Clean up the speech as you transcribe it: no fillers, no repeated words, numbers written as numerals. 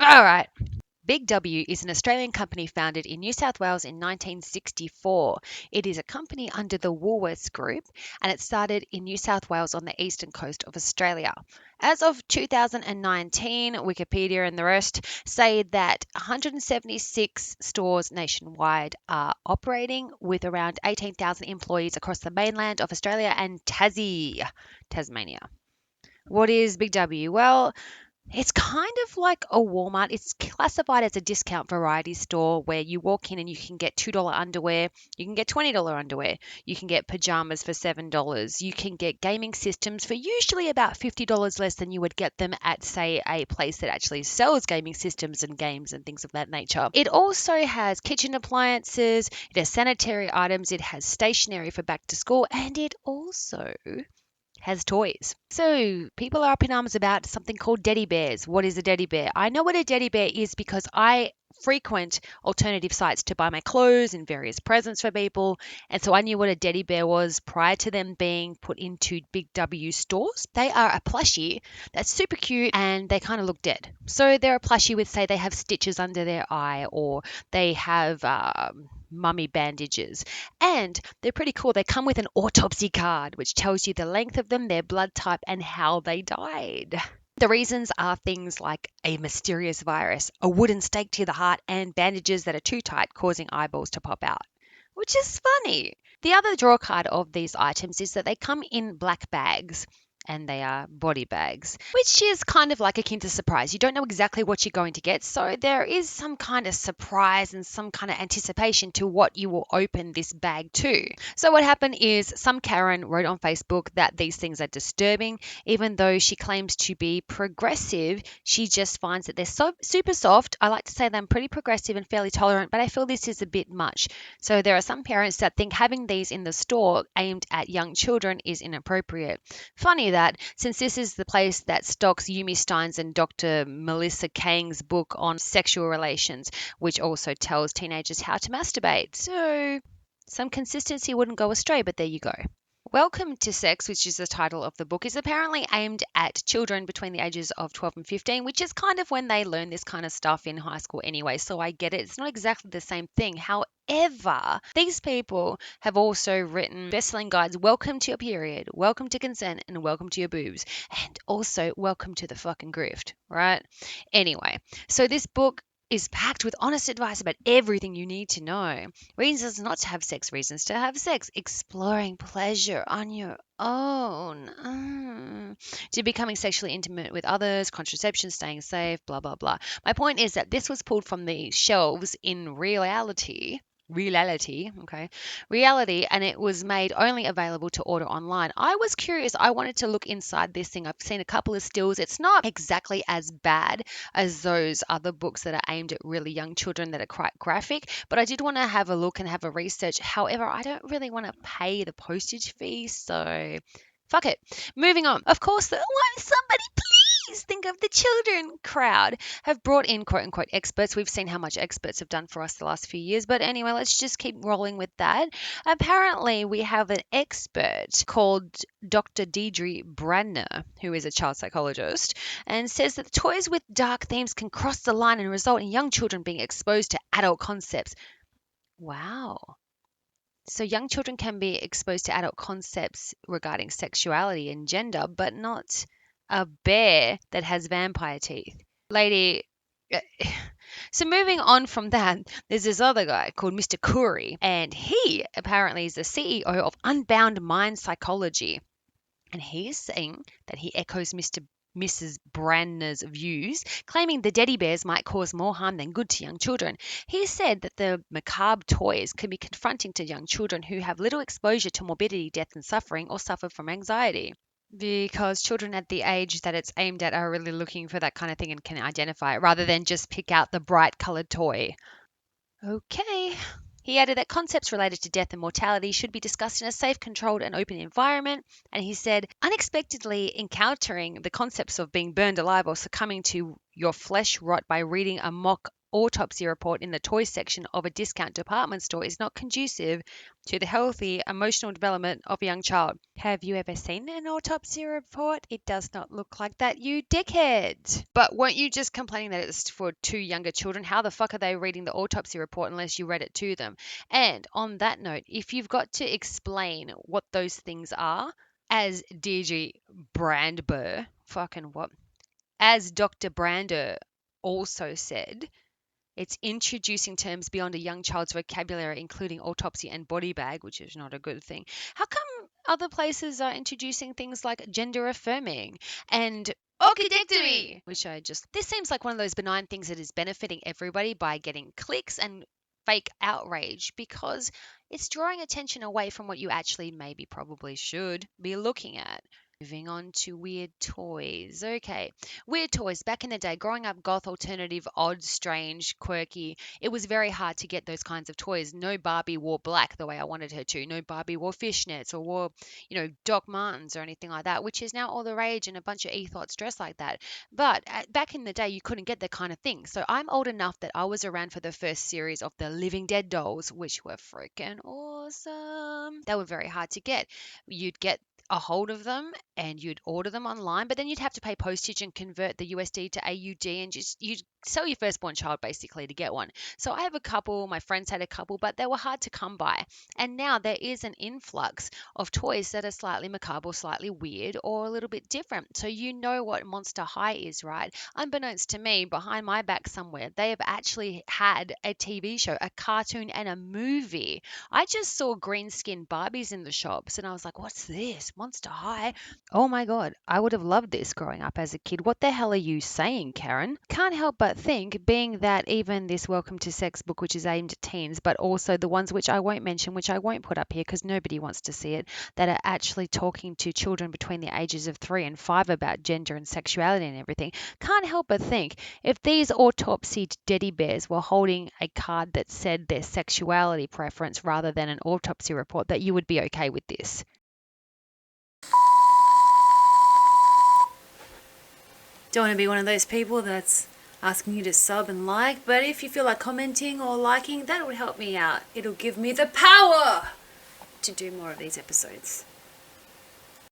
All right. Big W is an Australian company founded in New South Wales in 1964. It is a company under the Woolworths Group and it started in New South Wales on the eastern coast of Australia. As of 2019, Wikipedia and the rest say that 176 stores nationwide are operating with around 18,000 employees across the mainland of Australia and Tasmania. What is Big W? Well, it's kind of like a Walmart. It's classified as a discount variety store where you walk in and you can get $2 underwear, you can get $20 underwear, you can get pajamas for $7, you can get gaming systems for usually about $50 less than you would get them at, say, a place that actually sells gaming systems and games and things of that nature. It also has kitchen appliances, it has sanitary items, it has stationery for back to school, and it also has toys. So people are up in arms about something called Deddy bears. What is a Deddy bear? I know what a Deddy bear is because I frequent alternative sites to buy my clothes and various presents for people. And so I knew what a Deddy bear was prior to them being put into Big W stores. They are a plushie that's super cute and they kind of look dead. So they're a plushie with, say, they have stitches under their eye or they have mummy bandages. And they're pretty cool. They come with an autopsy card, which tells you the length of them, their blood type, and how they died. The reasons are things like a mysterious virus, a wooden stake to the heart, and bandages that are too tight, causing eyeballs to pop out. Which is funny. The other draw card of these items is that they come in black bags. And they are body bags, which is kind of like akin to surprise. You don't know exactly what you're going to get, so there is some kind of surprise and some kind of anticipation to what you will open this bag to. So what happened is some Karen wrote on Facebook that these things are disturbing, even though she claims to be progressive. She just finds that they're so super soft. I like to say that I'm pretty progressive and fairly tolerant, but I feel this is a bit much. So there are some parents that think having these in the store aimed at young children is inappropriate. Funny that since this is the place that stocks Yumi Stein's and Dr. Melissa Kang's book on sexual relations, which also tells teenagers how to masturbate. So some consistency wouldn't go astray, but there you go. Welcome to Sex, which is the title of the book, is apparently aimed at children between the ages of 12 and 15, which is kind of when they learn this kind of stuff in high school anyway. So I get it. It's not exactly the same thing. However, these people have also written best-selling guides, Welcome to Your Period, Welcome to Consent, and Welcome to Your Boobs, and also Welcome to the fucking Grift, right? Anyway, so this book is packed with honest advice about everything you need to know. Reasons not to have sex, reasons to have sex, exploring pleasure on your own, to becoming sexually intimate with others, contraception, staying safe, blah, blah, blah. My point is that this was pulled from the shelves in reality, and it was made only available to order online. I was curious. I wanted to look inside this thing. I've seen a couple of stills. It's not exactly as bad as those other books that are aimed at really young children that are quite graphic, but I did want to have a look and have a research. However, I don't really want to pay the postage fee, so fuck it. Moving on. Of course, somebody please think of the children crowd have brought in quote unquote experts. We've seen how much experts have done for us the last few years, but anyway, let's just keep rolling with that. Apparently, we have an expert called Dr. Deidre Brandner, who is a child psychologist, and says that toys with dark themes can cross the line and result in young children being exposed to adult concepts. Wow. So young children can be exposed to adult concepts regarding sexuality and gender, but not a bear that has vampire teeth. Lady. So moving on from that, there's this other guy called Mr. Curry, and he apparently is the CEO of Unbound Mind Psychology. And he is saying that he echoes Mrs. Brandner's views, claiming the Deddy bears might cause more harm than good to young children. He said that the macabre toys can be confronting to young children who have little exposure to morbidity, death, and suffering, or suffer from anxiety. Because children at the age that it's aimed at are really looking for that kind of thing and can identify it rather than just pick out the bright coloured toy. Okay. He added that concepts related to death and mortality should be discussed in a safe, controlled, and open environment. And he said, unexpectedly encountering the concepts of being burned alive or succumbing to your flesh rot by reading a mock autopsy report in the toy section of a discount department store is not conducive to the healthy emotional development of a young child. Have you ever seen an autopsy report? It does not look like that, you dickhead. But weren't you just complaining that it's for 2 younger children? How the fuck are they reading the autopsy report unless you read it to them? And on that note, if you've got to explain what those things are, as DG Brandber, fucking what? As Dr. Brander also said, it's introducing terms beyond a young child's vocabulary, including autopsy and body bag, which is not a good thing. How come other places are introducing things like gender affirming and orchidectomy? This seems like one of those benign things that is benefiting everybody by getting clicks and fake outrage because it's drawing attention away from what you actually maybe probably should be looking at. Moving on to weird toys. Okay. Weird toys. Back in the day, growing up goth, alternative, odd, strange, quirky, it was very hard to get those kinds of toys. No Barbie wore black the way I wanted her to. No Barbie wore fishnets or wore, Doc Martens or anything like that, which is now all the rage and a bunch of ethots dressed like that. But back in the day, you couldn't get that kind of thing. So I'm old enough that I was around for the first series of the Living Dead dolls, which were freaking awesome. They were very hard to get. You'd get a hold of them and you'd order them online, but then you'd have to pay postage and convert the USD to AUD and you'd sell your firstborn child basically to get one. So I have a couple, my friends had a couple, but they were hard to come by. And now there is an influx of toys that are slightly macabre, slightly weird, or a little bit different. So you know what Monster High is, right? Unbeknownst to me, behind my back somewhere, they have actually had a TV show, a cartoon, and a movie. I just saw green skin Barbies in the shops and I was like, what's this? Monster High? Oh my God, I would have loved this growing up as a kid. What the hell are you saying, Karen? Can't help but think, being that even this Welcome to Sex book, which is aimed at teens, but also the ones which I won't mention, which I won't put up here because nobody wants to see it, that are actually talking to children between the ages of 3 and 5 about gender and sexuality and everything. Can't help but think, if these autopsied Deddy bears were holding a card that said their sexuality preference rather than an autopsy report, that you would be okay with this. Don't want to be one of those people that's asking you to sub and like, but if you feel like commenting or liking, that would help me out. It'll give me the power to do more of these episodes.